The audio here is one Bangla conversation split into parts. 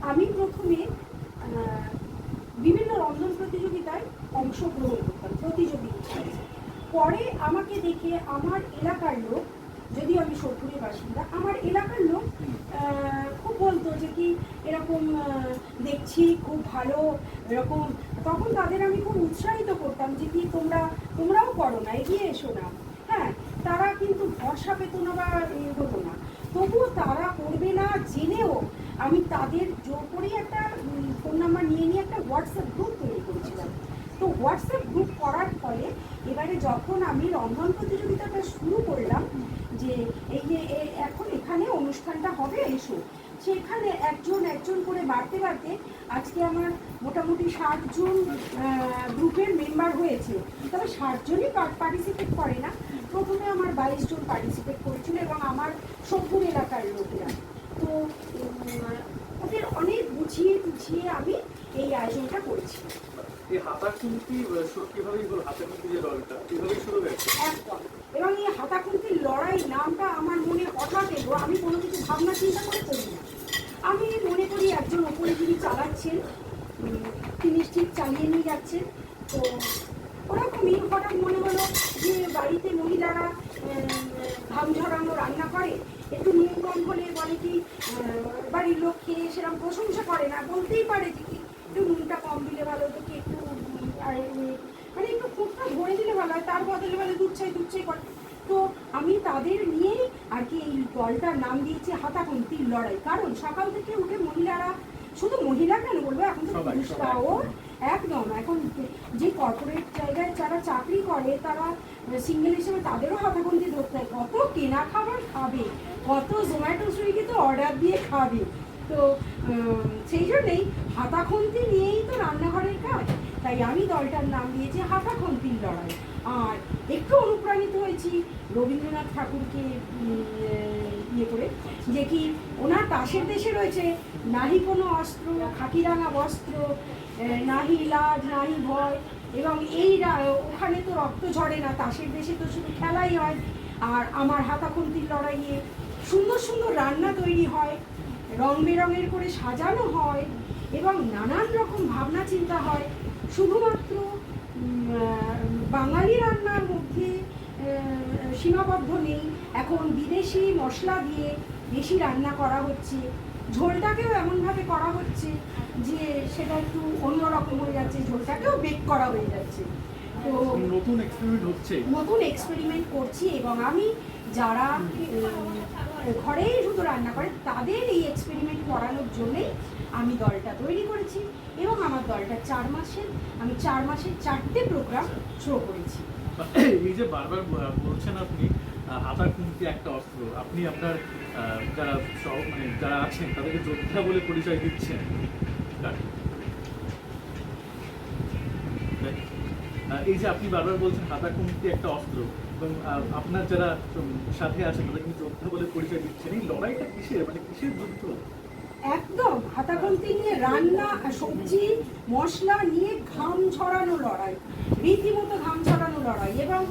আমি প্রথমে বিভিন্ন রন্ধন প্রতিযোগিতায় অংশগ্রহণ করতাম, প্রতিযোগিতায়। পরে আমাকে দেখে আমার এলাকার লোক, যদিও আমি সোদপুরের বাসিন্দা, আমার এলাকার লোক খুব বলতো যে কি এরকম দেখছি খুব ভালো এরকম। তখন তাদের আমি খুব উৎসাহিত করতাম যে কি তোমরাও করো না, এগিয়ে এসো না। হ্যাঁ, তারা কিন্তু ভরসা পেত না বা হতো না, তবুও তারা করবে না জেনেও আমি তাদের জোর করেই একটা ফোন নাম্বার নিয়ে একটা হোয়াটসঅ্যাপ গ্রুপ তৈরি করেছিলাম। তো হোয়াটসঅ্যাপ গ্রুপ করার ফলে এবারে যখন আমি রন্ধন প্রতিযোগিতাটা শুরু করলাম, যে এই যে এখন এখানে অনুষ্ঠানটা হবে এসো, সেখানে একজন করে বাড়তে বাড়তে আজকে আমার মোটামুটি 60 জন গ্রুপের মেম্বার হয়েছে। তবে 60 জনই পার্টিসিপেট করে না, প্রথমে আমার 22 জন পার্টিসিপেট করেছিল এবং আমার সোদপুর এলাকার লোকেরা। তো ওদের অনেক বুঝিয়ে আমি এই আয়োজনটা করেছি। একদম। এবং এই হাতাখুন্তির লড়াই নামটা আমার মনে হঠাৎ এলো, আমি কোনো কিছু ভাবনা চিন্তা করে করি না। আমি মনে করি একজন ওপরে যিনি চালাচ্ছেন তিনি ঠিক চালিয়ে নিয়ে যাচ্ছেন। তো ওরকমই হঠাৎ মনে হলো যে বাড়িতে মহিলারা ঘাম ঝরানো রান্না করে, একটু নুন কম হলে বলে কি বাড়ির লোক খেয়ে সেরকম প্রশংসা করে না, বলতেই পারে যে কি একটু নুনটা কম দিলে ভালো হতো, কি একটু মানে একটু ফুটটা ভরে দিলে ভালো হয়, তার বদলে বলে দুধ চাই করে। তো আমি তাদের নিয়েই আর কি এই দলটার নাম দিয়েছি হাতাখুন্তির লড়াই। কারণ সকাল থেকে উঠে মহিলারা, শুধু মহিলা কেন বলবো, এখন তো পুরুষরাও একদম, এখন যে কর্পোরেট জায়গায় যারা চাকরি করে তারা সিঙ্গেল হিসেবে তাদেরও হাতাখুন্তি ধরতে হয়। কত কেনা খাবার খাবে, কত জোম্যাটো সুইগিতে অর্ডার দিয়ে খাবে। তো সেই জন্যেই হাতাখুন্তি নিয়েই তো রান্নাঘরের কাজ, তাই আমি দলটার নাম দিয়েছি হাতাখুন্তির লড়াই। আর একটু অনুপ্রাণিত হয়েছি রবীন্দ্রনাথ ঠাকুরকে ইয়ে করে, যে কি ওনার তাসের দেশে রয়েছে নাহি কোনো অস্ত্র, খাকিরাঙা বস্ত্র, নাহি লাজ নাহি ভয়, এবং এই ওখানে তো রক্ত ঝরে না, তাসের দেশে তো শুধু খেলাই হয়। আর আমার হাতাখুন্তির লড়াইয়ে সুন্দর সুন্দর রান্না তৈরি হয়, রং বেরঙের করে সাজানো হয় এবং নানান রকম ভাবনা চিন্তা হয়। শুধুমাত্র বাঙালি রান্নার মধ্যে সীমাবদ্ধ নেই, এখন বিদেশি মশলা দিয়ে বেশি রান্না করা হচ্ছে, ঝোলটাকেও এমনভাবে করা হচ্ছে যে সেটা একটু অন্যরকম হয়ে যাচ্ছে, ঝোলটাকেও বেক করা হয়ে যাচ্ছে। তো নতুন এক্সপেরিমেন্ট করছি এবং আমি যারা ঘরেই শুধু রান্না করে তাদের এই এক্সপেরিমেন্ট করানোর জন্যই আমি দলটা তৈরি করেছি। এবং আমার দলটা 4 মাসের, আমি 4 মাসের 4টে প্রোগ্রাম শো করেছি। এই যে বারবার বলছেন আপনি হাতাখুন্তি একটা অস্ত্র, আপনি আপনার যারা মানে যারা আছেন তাদেরকে যোদ্ধা বলে পরিচয় দিচ্ছেন, এই যে আপনি বারবার বলছেন হাতাখুন্তি একটা অস্ত্র এবং আপনার যারা সাথে আছেন তাদেরকে যোদ্ধা বলে পরিচয় দিচ্ছেন, এই লড়াইটা কিসের, মানে কিসের যুদ্ধ? একদম হাতাখুন্তি নিয়ে রান্না, সবজি মশলা নিয়ে ঘাম ঝরানো লড়াই, রীতিমতো ঘাম ঝরানো লড়াই। এবং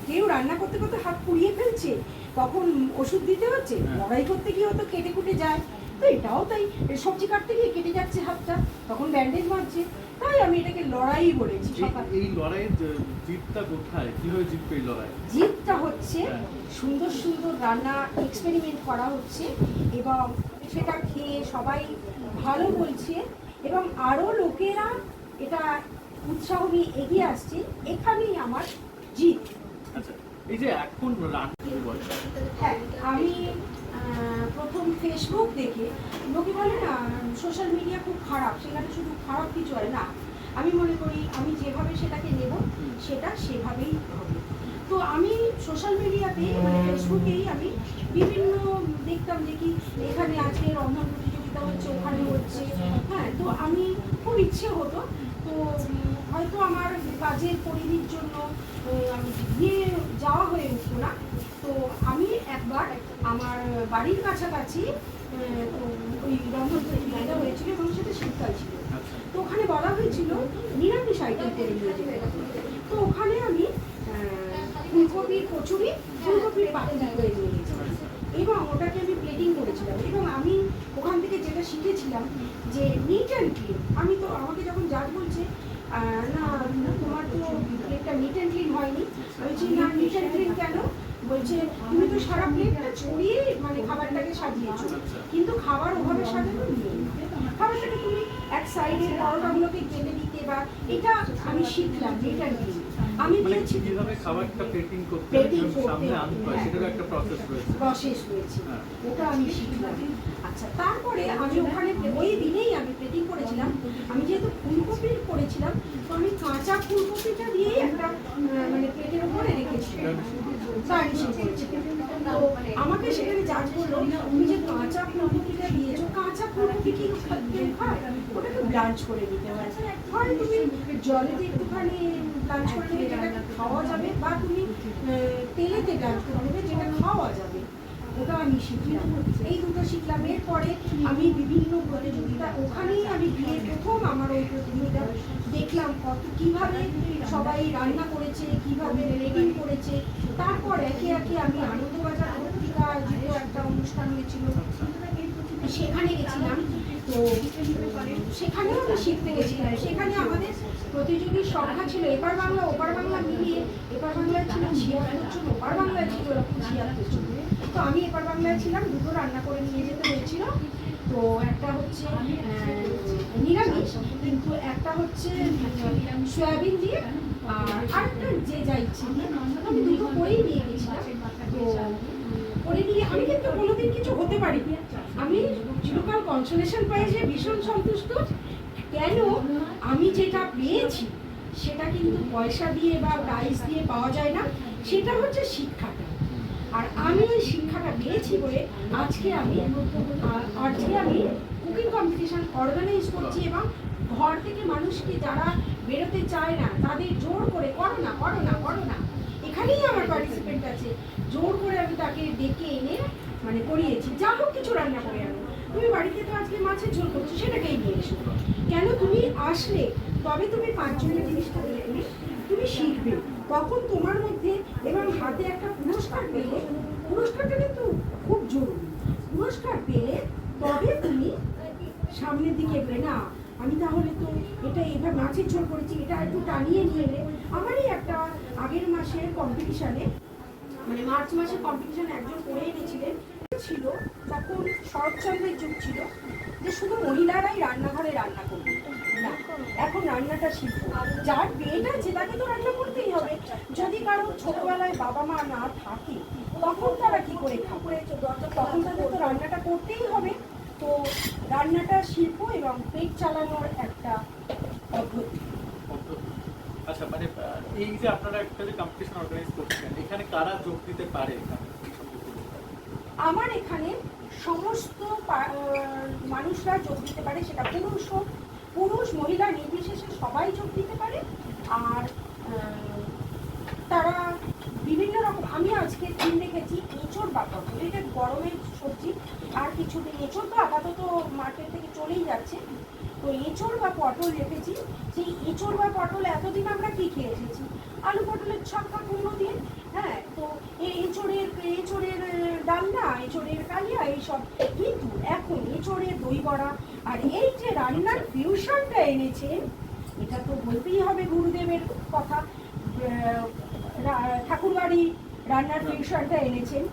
কেউ রান্না করতে করতে হাত পুড়িয়ে ফেলছে, তখন ওষুধ দিতে হচ্ছে, লড়াই করতে গিয়ে হয়তো কেটে কুটে যায়, তো এটাও তাই, সবজি কাটতে গিয়ে কেটে যাচ্ছে হাতটা, তখন ব্যান্ডেজ মারছে, তাই আমি এটাকে লড়াই বলেছি। এই লড়াইয়ের জিতটা কোথায়, কিভাবে জিতবে এই লড়াই? জিতটা হচ্ছে সুন্দর সুন্দর রান্না এক্সপেরিমেন্ট করা হচ্ছে এবং সেটা খেয়ে সবাই ভালো বলছে এবং আরও লোকেরা এটা উৎসাহ নিয়ে এগিয়ে আসছে, এখানেই আমার জিত। আচ্ছা, এই যে এখন হ্যাঁ, আমি প্রথম ফেসবুক দেখে, লোকে বলে না সোশ্যাল মিডিয়া খুব খারাপ, সেখানে শুধু খারাপ কিছু হয় না, আমি মনে করি আমি যেভাবে সেটাকে নেব সেটা সেভাবেই হবে। তো আমি সোশ্যাল মিডিয়াতে মানে ফেসবুকেই আমি বিভিন্ন দেখতাম যে কি এখানে আজকে রন্ধন প্রতিযোগিতা হচ্ছে, ওখানে হচ্ছে, হ্যাঁ, তো আমি খুব ইচ্ছে হতো, তো হয়তো আমার কাজের পরিধির জন্য আমি গিয়ে যাওয়া হয়ে উঠতো না। তো আমি একবার আমার বাড়ির কাছাকাছি ওই রন্ধন প্রতিযোগিতা হয়েছিল এবং সেটা শীতকাল ছিল, তো ওখানে বলা হয়েছিল নিরামিষ আইটেম করে নিয়ে যেতে। তো ওখানে আমি ফুলকপির কচুরি, ফুলকপির পাতুরি করে নিয়ে গেছিলাম এবং ওটাকে আমি প্লেটিং করেছিলাম এবং আমি ওখান থেকে যেটা শিখেছি বলেছিলাম যে নিট অ্যান্ড ক্লিন। আমি তো আমাকে যখন জাজ বলছে না তোমার তো প্লেটটা নিট অ্যান্ড ক্লিন হয়নি, বলছি না নিট অ্যান্ড ক্লিন কেন? বলছে তুমি তো সারা প্লেটটা ছড়িয়ে মানে খাবারটাকে সাজিয়েছো, কিন্তু খাবার ওভাবে সাজানো নেই, খাবারটাকে তুমি এক সাইডে পরোটাগুলোকে গেলে দিতে, বা এটা আমি শিখলাম নিট অ্যান্ড ক্লিন। আমি মানে দিয়েছি কিভাবে খাবারটা প্লেটিং করতে Plating হয়, সামনে করতে আনতে হয়, হয়। সেটার একটা প্রসেস রয়েছে। প্রসেস রয়েছে, হ্যাঁ। ওটা আমি শিখলাম। আচ্ছা, তারপরে আমি ওখানে ওই দিনেই আমি প্লেটিং করেছিলাম। আমি যেহেতু ফুলকপি করেছিলাম, তো আমি কাঁচা ফুলকপিটা দিয়েই একটা মানে প্লেটের উপরে রেখেছিলাম, গার্নিশিং করেছিলাম। তো আমাকে সেখানে জাজ করলো তুমি যে কাঁচা ফুলকপিটা দিয়েছো, কাঁচা ফুলকপি কি কেউ খায়? ওটাকে ব্লাঞ্চ করে দিতে হয়, হয় তুমি জলেতে একটুখানি ব্লাঞ্চ করে নেবে যেটা খাওয়া যাবে, বা তুমি তেলেতে ব্লাঞ্চ করে নেবে যেটা খাওয়া যাবে। ওটা আমি শিখলাম, এই দুটো শিখলাম। এরপরে আমি বিভিন্ন প্রতিযোগিতা, ওখানেই আমি গিয়ে প্রথম আমার ওই প্রতিযোগিতা দেখলাম কিভাবে সবাই রান্না করেছে, কিভাবে রেটিং করেছে। তারপর একে একে আমি আনন্দবাজার পত্রিকা আয়োজিত একটা অনুষ্ঠান হয়েছিল, সেখানে গেছিলাম। তো সেখানেও আমি শিখতে গেছিলাম। সেখানে আমাদের প্রতিযোগীর সংখ্যা ছিল এপার বাংলা ওপার বাংলা মিলিয়ে, এপার বাংলায় ছিল 76 জন, ওপার বাংলায় ছিল 76 জন। তো আমি এপার বাংলায় ছিলাম, দুটো রান্না করে নিয়ে যেতে হয়েছিল। তো একটা হচ্ছে নিরামিষ, কিন্তু একটা হচ্ছে সয়াবিন দিয়ে, আর আরেকটা যে যা ইচ্ছে দিয়ে। আমি দুটো করেই নিয়ে গেছিলাম। তো করে নিয়ে আমি কিন্তু কোনোদিন কিছু হতে পারিনি। আমি চিরকাল কনসোলেশন প্রাইজে ভীষণ সন্তুষ্ট। কেন? আমি যেটা পেয়েছি সেটা কিন্তু পয়সা দিয়ে বা প্রাইজ দিয়ে পাওয়া যায় না, সেটা হচ্ছে শিক্ষাটা। আর আমি ওই শিক্ষাটা পেয়েছি বলে আজকে আমি কুকিং কম্পিটিশন অর্গানাইজ করছি, এবং ঘর থেকে মানুষকে যারা বেরোতে চায় না তাদের জোর করে করো না করো না করো না, এখানেই আমার পার্টিসিপেন্ট আছে, জোর করে আমি তাকে ডেকে এনে মানে করিয়েছি। যা হোক কিছু রান্না করে আনো, তুমি বাড়িতে তো আজকে মাছের ঝোল করছো, সেটাকেই নিয়ে এসো। কেন? তুমি আসলে তবে তুমি 5 জনের জিনিসটা দেখবে, তুমি শিখবে, তখন তোমার মধ্যে এবং হাতে একটা পুরস্কার পেলে, পুরস্কারটা কিন্তু খুব জরুরি, পুরস্কার পেলে তবে তুমি সামনের দিকে এগোবে। না আমি তাহলে তো এটা এবার মাছের ঝোল করেছি, এটা একটু টানিয়ে নিয়ে এলে। আমারই একটা আগের মাসের কম্পিটিশানে, মানে মার্চ মাসে কম্পিটিশানে একজন করে এনেছিলেন, ছিল তখন শরৎচন্দ্রের যুগ ছিল যে শুধু মহিলারাই রান্নাঘরে রান্না করবে না, এখন রান্নাটা শিখবো। যার পেট আছে তাকে তো রান্না করতেই হবে। যদি কারো ছোটবেলায় বাবা মা না থাকে তখন তারা কি করে খাবে? তখন তাদের তো রান্নাটা করতেই হবে। তো রান্নাটা শিল্প এবং পেট চালানোর একটা পদ্ধতি। আচ্ছা, মানে এই যে আপনারা একটা যে কম্পিটিশন অর্গানাইজ করছেন, এখানে কারা যোগ দিতে পারে? আমার এখানে সমস্ত মানুষরা যোগ দিতে পারে, সেটা পুরুষ মহিলা নির্বিশেষে সবাই যোগ দিতে পারে। আর তারা বিভিন্ন রকম, আমি আজকে থিম রেখেছি এঁচড় বা পটল। এটা গরমের সবজি, আর কিছুদিন এঁচড় তো আপাতত মার্কেট থেকে চলেই যাচ্ছে, তো এঁচড় বা পটল রেখেছি। সেই এঁচড় বা পটল এতদিন আমরা কি খেয়ে এসেছি? আলু পটলের ছক্কা কুমড়ো দিয়ে। হ্যাঁ, তো এই এঁচড়ের ডালনা, এঁচড়ের কালিয়া, এইসব। কিন্তু এখন এঁচড়ের দই বড়া, আর এই যে রান্নার ফিউশনটা এনেছে, এটা তো বলতেই হবে গুরুদেবের কথা। ঠাকুরবাড়ি রান্নার ফিউশনটা এনেছেন।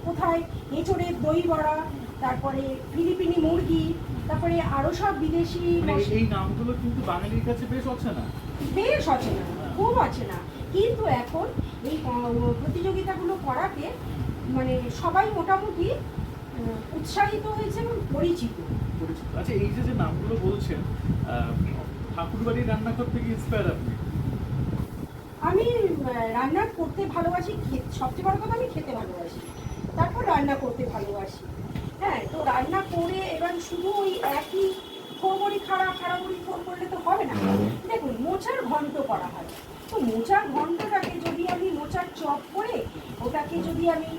কোথায়? এঁচড়ের দই বড়া, তারপরে ফিলিপিনি মুরগি, তারপরে আরো সব বিদেশি। এই নামগুলো কিন্তু বাঙালির কাছে বেশ অচেনা, বেশ অচেনা, খুব অচেনা। কিন্তু এখন এই প্রতিযোগিতাগুলো করাতে মানে সবাই মোটামুটি উৎসাহিত হয়েছে এবং পরিচিত। আচ্ছা, এই যে নামগুলো বলছেন, ঠাকুরবাড়ির রান্নাঘর থেকে ইন্সপায়ার আপনি? আমি রান্না করতে ভালোবাসি, সবচেয়ে বড় কথা আমি খেতে ভালোবাসি, তারপর রান্না করতে ভালোবাসি। হ্যাঁ, তো রান্না করে এবার শুধু ওই একই খড়বড়ি খাড়াবড়ি ফোন করলে তো হবে না। দেখুন, মোচার ঘন্ট করা হয়, তো মোচার ঘন্টটাকে যদি আমি মোচার চপ করে ওটাকে যদি আমি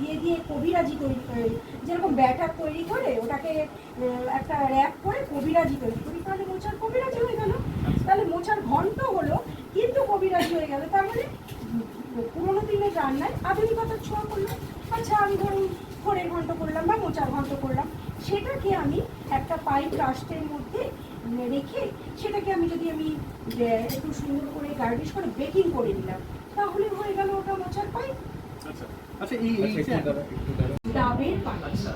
ইয়ে দিয়ে কবিরাজি তৈরি করি, যেরকম ব্যাটার তৈরি করে ওটাকে একটা র্যাপ করে কবিরাজি তৈরি করি, তাহলে মোচার কবিরাজি হয়ে গেল। তাহলে মোচার ঘন্ট হলো কিন্তু কবিরাজি হয়ে গেল। তার মানে পুরোনো দিনের রান্নায় আধুনিকতার ছোঁয়া করলাম। আচ্ছা আমি ধরুন খড়ের ঘন্ট করলাম বা মোচার ঘন্ট করলাম, সেটাকে আমি একটা পাইপ রাস্টের মধ্যে রেখে সেটাকে আমি যদি আমি একটু সুন্দর করে গার্নিশ করে বেকিং করে নিলাম, তাহলে হয়ে গেল ওটা মোচার পাইপ। আচ্ছা আচ্ছা, এই এই যে ডাবের পায়েস, আচ্ছা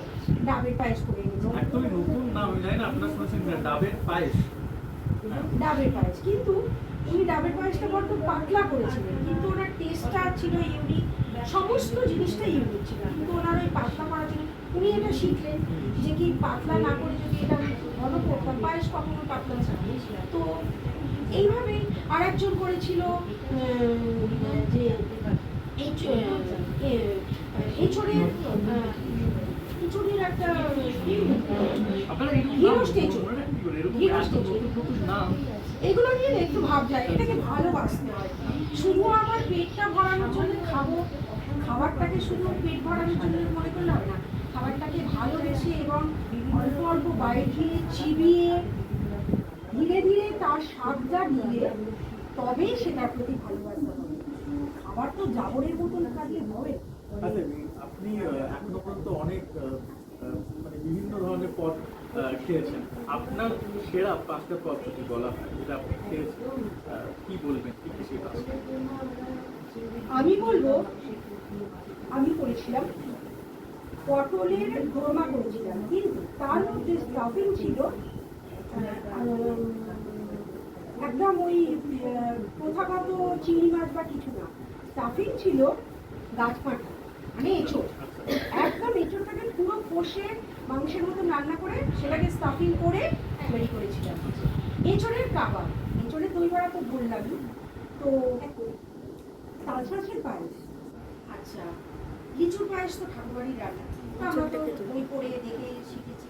ডাবের পায়েস করে নিলাম। একদমই নতুন নাম, আমি জানি না আপনারা শুনেছেন কিনা, ডাবের পায়েস। হ্যাঁ। ডাবের পায়েস, কিন্তু উনি ডাবের পায়েসটা বড্ড পাতলা করেছিলেন, কিন্তু ওনার টেস্টটা ছিল ইউনিক, সমস্ত জিনিসটা ইউনিক ছিল, কিন্তু ওনার ওই পাতলা করার জন্য উনি এটা শিখলেন যে কি পাতলা না করে যদি এটা আমি ঘন করতাম, পায়েস কখনো পাতলা ছাড়া। তো এইভাবেই আর একজন করেছিল যে এঁচড়ের একটা আপনারা এরকম হিরো নাম স্টেজ, মনে রাখেন কি করে? এরকম হিরো এত স্টেজ। নতুন নতুন নাম। এগুলো নিয়ে একটু ভাব যায়, এটাকে ভালোবাসতে হয়। শুধু আমার পেটটা ভরানোর জন্য খাবো, খাবারটাকে শুধু পেট ভরানোর জন্য মনে করলে হবে না, খাবারটাকে ভালোবেসে এবং অল্প অল্প বাইরে দিয়ে চিবিয়ে ধীরে ধীরে তার স্বাদটা নিলে তবেই সেটার প্রতি ভালোবাসতে হবে। খাবার তো জাবরের মতন খাইলে হবে। আচ্ছা, আপনি এখনো পর্যন্ত অনেক মানে বিভিন্ন ধরনের পদ খেয়েছেন, আপনার সেরা 5টা পদ যদি বলা হয় যেটা আপনি খেয়েছেন, কি বলবেন, কি কি সেই 5টা? আমি বলবো আমি করেছিলাম পটলের দোরমা করেছিলাম, কিন্তু তার মধ্যে স্টাফিং ছিল একদম ওই প্রথাগত চিংড়ি মাছ বা কিছু না, স্টাফিং ছিল গাছপাটা, মানে এঁচড়। একদম এঁচড়টাকে পুরো কষে মাংসের মতো রান্না করে সেটাকে স্টাফিং করে তৈরি করেছিলাম। এঁচড়ের কাবাব, এঁচড়ের দই বড়া তো বললামই, তো তাল মাছের পায়েস, আচ্ছা লিচুর পায়েস তো ঠাকুরবাড়ির রান্না, তো আমরা তো বই পড়ে দেখে শিখেছি।